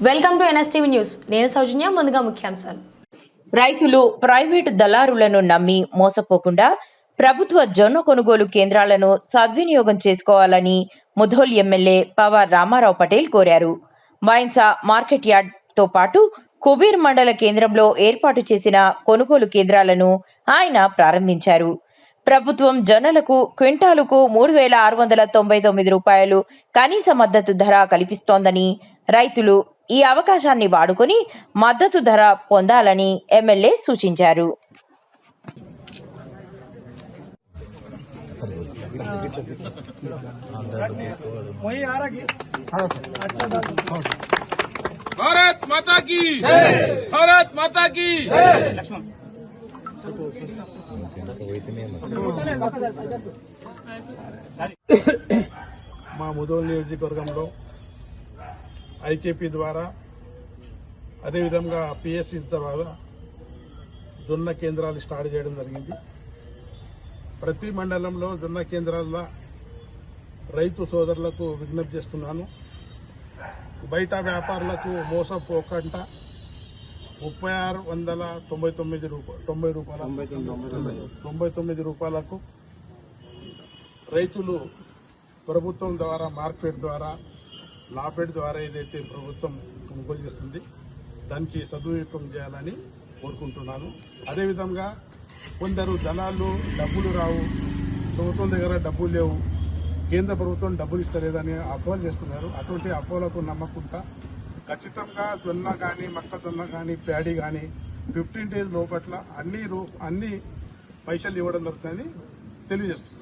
Welcome to NSTV news. నేను సౌజన్య. ముందుగా ముఖ్యాంశాలు. రైతులు ప్రైవేటు దళారులను నమ్మి మోసపోకుండా ప్రభుత్వ జొన్న కొనుగోలు కేంద్రాలను సద్వినియోగం చేసుకోవాలని ముధోల్ ఎమ్మెల్యే పవార్ రామారావు పటేల్ కోరారు. మైన్సా మార్కెట్ యార్డ్ తో పాటు కుబీర్ మండల కేంద్రంలో ఏర్పాటు చేసిన కొనుగోలు కేంద్రాలను ఆయన ప్రారంభించారు. ప్రభుత్వం జొన్నలకు క్వింటాలుకు 3,699 రూపాయలు కనీస మద్దతు ధర కల్పిస్తోందని, రైతులు ఈ అవకాశాన్ని వాడుకొని మద్దతు ధర పొందాలని ఎమ్మెల్యే సూచించారు. भारत माता की जय, भारत माता की जय। మా ముదోల్ నియోజకవర్గంలో ఐకేపీ ద్వారా అదేవిధంగా పిఎస్సి ద్వారా జొన్న కేంద్రాలు స్టార్ట్ చేయడం జరిగింది. ప్రతి మండలంలో జొన్న కేంద్రాల రైతు సోదరులకు విజ్ఞప్తి చేస్తున్నాను. బయట వ్యాపారులకు మోసపోకుండా 3,699 రూపాయలకు రైతులు ప్రభుత్వం ద్వారా మార్కెట్ ద్వారా నాఫెడ్ ద్వారా ఏదైతే ప్రభుత్వం కొనుగోలు చేస్తుంది దానికి సదుపయోగం చేయాలని కోరుకుంటున్నాను. అదేవిధంగా కొందరు దళాలు డబ్బులు రావు, ప్రభుత్వం దగ్గర డబ్బులు లేవు, కేంద్ర ప్రభుత్వం డబ్బులు ఇస్తలేదని అపోహలు చేస్తున్నారు. అటువంటి అపోహలకు నమ్మకుండా ఖచ్చితంగా జొన్న కానీ మొక్కజొన్న కానీ ప్యాడీ కానీ 15 days లోపట్ల అన్ని పైసలు ఇవ్వడం జరుగుతుందని తెలియజేస్తున్నారు.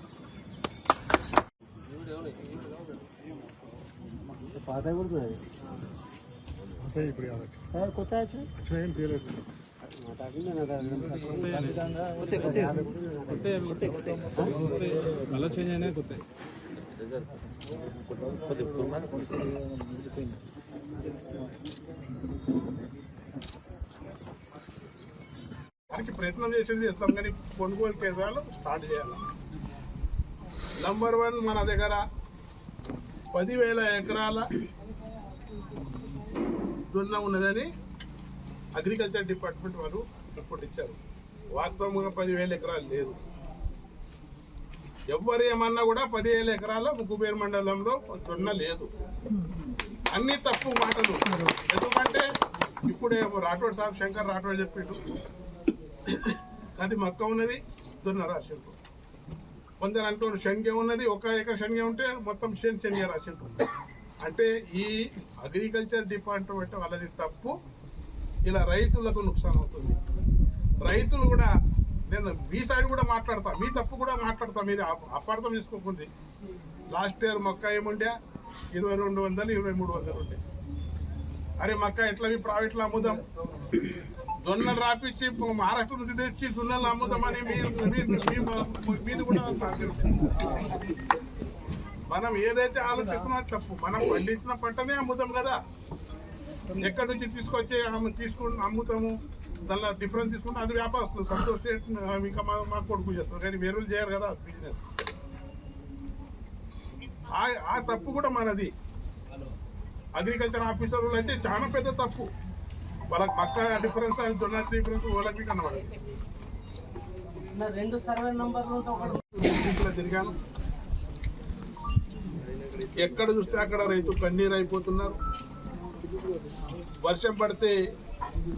కొత్త ప్రయత్నం చేస్తాం కానీ కొనుగోలు కేంద్రాలు స్టార్ట్ చేయాలి. నంబర్ 1 మన దగ్గర 10,000 ఎకరాల జొన్న ఉన్నదని అగ్రికల్చర్ డిపార్ట్మెంట్ వాళ్ళు రిపోర్ట్ ఇచ్చారు. వాస్తవంగా 10,000 ఎకరాలు లేదు. ఎవరు ఏమన్నా కూడా 10,000 ఎకరాల కుబేర్ మండలంలో జొన్న లేదు. అన్ని తప్పు మాటలు. ఎందుకంటే ఇప్పుడే రాఠోడ్ సాబ్ శంకర్ రాఠోడ్ చెప్పిండు అది మొక్క ఉన్నది జొన్న రాసిండు. కొందరు అంటూ శనగ ఉన్నది, 1 ఎకర్ శనగ ఉంటే మొత్తం శనగ రాసిండు. అంటే ఈ అగ్రికల్చర్ డిపార్ట్మెంట్ వాళ్ళది తప్పు. ఇలా రైతులకు నుక్సాన్ అవుతుంది. రైతులు కూడా నేను మీ సైడ్ కూడా మాట్లాడతా, మీ తప్పు కూడా మాట్లాడతా, మీరు అపార్థం తీసుకోకుంది. లాస్ట్ ఇయర్ మొక్క ఏముండే 2,200 2,300 ఉండే. అరే మొక్క ఎట్లా ప్రైవేట్లో అమ్ముదాం, జొన్నలు రాపించి మహారాష్ట్ర నుంచి తెచ్చి జొన్నలు అమ్ముదామని మీది కూడా మనం ఏదైతే ఆలోచిస్తున్నా తప్పు. మనం పండించిన పంటనే అమ్ముతాం కదా, ఎక్కడి నుంచి తీసుకొచ్చి అమ్ముతాము, దానిలో డిఫరెన్స్ తీసుకుంటే అది వ్యాపారస్తులు సంతోష్ ఇంకా మా కొడుకు చేస్తారు, కానీ వేరే చేయరు కదా బిజినెస్. ఆ తప్పు కూడా మనది. అగ్రికల్చర్ ఆఫీసర్లు అయితే చాలా పెద్ద తప్పు. వాళ్ళకి పక్క డిఫరెన్స్ జొన్న డిఫరెన్స్ వాళ్ళకి కనబడదు. 2 సర్వే నంబర్లు తిరిగాను, ఎక్కడ చూస్తే అక్కడ రైతు కన్నీరు అయిపోతున్నారు. వర్షం పడితే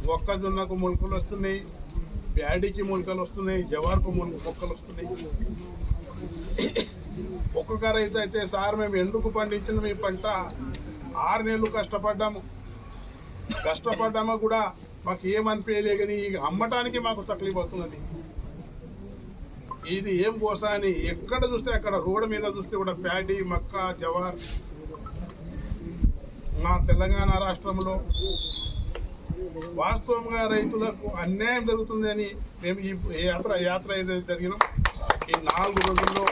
మొక్కజొన్నకు మొలకలు వస్తున్నాయి, ప్యాడీకి మొలకలు వస్తున్నాయి, జవార్కు మొక్కలు వస్తున్నాయి. ఒక్కొక్క రైతు అయితే సార్ మేము ఎందుకు పండించిన మీ పంట 6 నెలలు కష్టపడ్డామో కూడా మాకు ఏమనిపించలే, కానీ అమ్మటానికి మాకు తక్లీఫ్ అవుతున్నది. ఇది ఏం కోసా అని ఎక్కడ చూస్తే అక్కడ రోడ్డు మీద చూస్తే కూడా ప్యాడీ మక్క జవార్. మా తెలంగాణ రాష్ట్రంలో వాస్తవంగా రైతులకు అన్యాయం జరుగుతుందని మేము ఈ యాత్ర ఏదైతే జరిగినాం ఈ 4 రోజుల్లో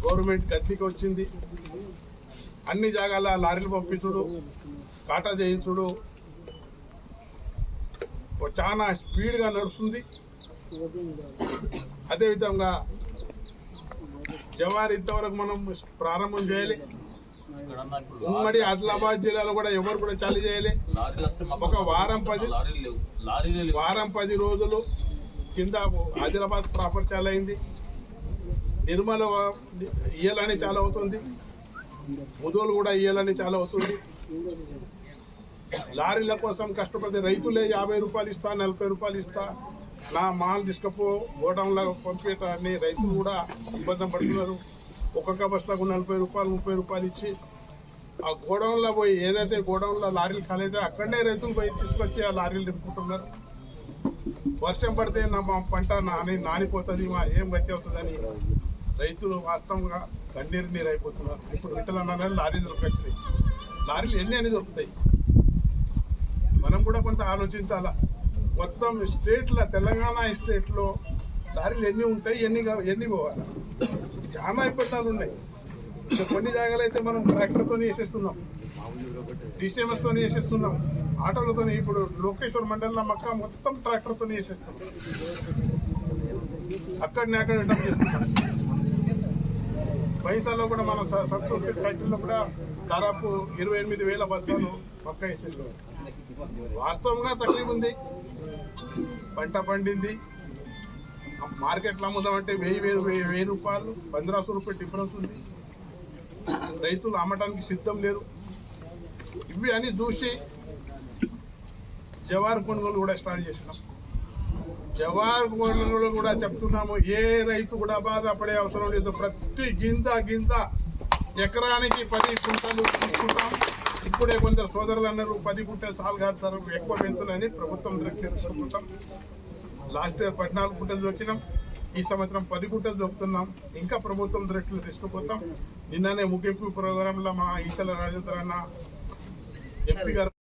గవర్నమెంట్ గద్దెకి వచ్చింది. అన్ని జాగాల లారీలు పంపించుడు, కాటా చేయించుడు చాలా స్పీడ్గా నడుస్తుంది. అదేవిధంగా జవార్ ఇంతవరకు మనం ప్రారంభం చేయాలి. ఉమ్మడి ఆదిలాబాద్ జిల్లాలో కూడా ఎవరు కూడా చాలు చేయలే. ఒక వారం 10 రోజులు కింద ఆదిలాబాద్ ప్రాపర్ చాలా అయింది. నిర్మల ఇయ్యాలని చాలా అవుతుంది. ముదోలు కూడా ఇయ్యాలని చాలా అవుతుంది. లారీల కోసం కష్టపడితే రైతులే 50 రూపాయలు ఇస్తా, 40 రూపాయలు ఇస్తా, నా మాల్ తీసుకపో గోడౌన్లో పంపిస్తా అని రైతులు కూడా ఇబ్బంది పడుతున్నారు. ఒక్కొక్క బస్తాకు 40 రూపాయలు 30 రూపాయలు ఇచ్చి ఆ గోడౌన్లో పోయి ఏదైతే గోడౌన్లో లారీలు ఖాళీ అక్కడనే రైతులు పోయి తీసుకొచ్చి ఆ లారీలు నింపుకుంటున్నారు. వర్షం పడితే మా పంట నానిపోతుంది, మా ఏం గతి అవుతుందని రైతులు వాస్తవంగా కన్నీరు నీరు అయిపోతున్నారు. ఇప్పుడు విట్టలన్న లారీలు దొరకచ్చాయి. లారీలు ఎన్ని దొరుకుతాయి? మనం కూడా కొంత ఆలోచించాలా. మొత్తం స్టేట్ల తెలంగాణ స్టేట్లో లారీలు ఎన్ని ఉంటాయి, ఎన్ని పోవాలి? చాలా ఇబ్బందులు ఉన్నాయి. ఇంకా కొన్ని జాగాలు అయితే మనం ట్రాక్టర్తో వేసేస్తున్నాం, డిసిఎంఎస్తో వేసేస్తున్నాం, ఆటోలతో. ఇప్పుడు లోకేశ్వర్ మండలంలో మక్క మొత్తం ట్రాక్టర్తో వేసేస్తున్నాం. అక్కడనే అక్కడ డబ్బు చేస్తున్నాం. పైసాలో కూడా మన సంతోష్ ఫ్యాక్టరీలో కూడా దాదాపు 28,000 బస్తాలు పక్క వేసేస్తున్నాం. వాస్తవంగా తక్లీఫ్ ఉంది. పంట పండింది, మార్కెట్లో అమ్ముదామంటే 1000 రూపాయలు 1500 రూపాయలు డిఫరెన్స్ ఉంది. రైతులు అమ్మటానికి సిద్ధం లేరు. ఇవి అని చూసి జవార్ కొనుగోలు కూడా స్టార్ట్ చేసినాం. జవార్ కొనుగోలు కూడా చెప్తున్నాము, ఏ రైతు కూడా బాధపడే అవసరం లేదు. ప్రతి గింజ ఎకరానికి 10 కుంటలు తీసుకుంటాం. ఇప్పుడే కొందరు సోదరులు అన్నారు 10 కుంటలు చాలు కాదు సార్, ఎక్కువ పెంచులని ప్రభుత్వం దృష్టి తీసుకుంటాం. లాస్ట్ ఇయర్ 14 కుంటలు దొరికినాం. ఈ సంవత్సరం 10 కుంటలు దొరుకుతున్నాం. ఇంకా ప్రభుత్వం దృష్టిలో తీసుకుపోతాం. నిన్ననే ముగింపు ప్రోగ్రాంలో మా ఈటల రాజేంద్ర అన్న ఎంపీ గారు